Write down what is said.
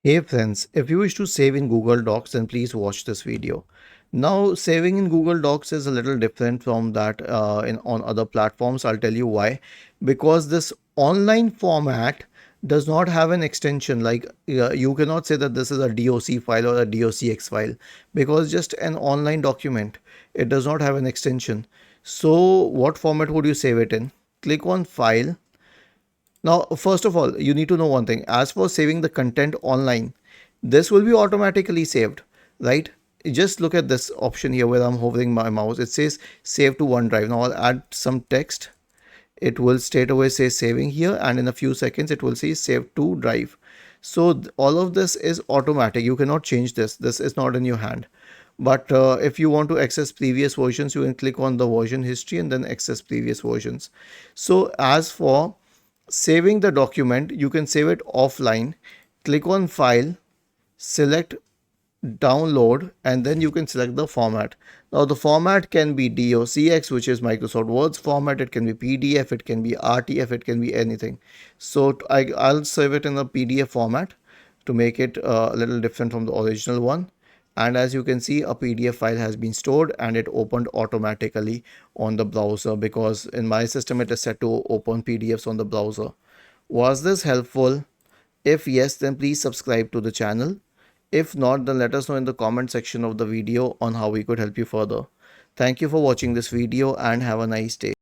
Hey friends, if you wish to save in Google Docs, then please watch this video. Now, saving in Google Docs is a little different from that in on other platforms. I'll tell you why. Because this online format does not have an extension. Like you cannot say that this is a DOC file or a DOCX file because just an online document. It does not have an extension. So, what format would you save it in? Click on File. Now, first of all, you need to know one thing. As for saving the content online, this will be automatically saved, right? Just look at this option here where I'm hovering my mouse. It says save to OneDrive. Now I'll add some text. It will straight away say saving here, and in a few seconds it will say save to drive. So all of this is automatic. You cannot change this. This is not in your hand. But if you want to access previous versions, you can click on the version history and then access previous versions. So as for saving the document, you can save it offline. Click on File, select Download, and then you can select the format. Now the format can be DOCX, which is Microsoft Word's format. It can be PDF, it can be RTF, it can be anything. So I'll save it in a PDF format to make it a little different from the original one. And as you can see, a PDF file has been stored and it opened automatically on the browser, because in my system it is set to open PDFs on the browser. Was this helpful? If yes, then please subscribe to the channel. If not, then let us know in the comment section of the video on how we could help you further. Thank you for watching this video and have a nice day.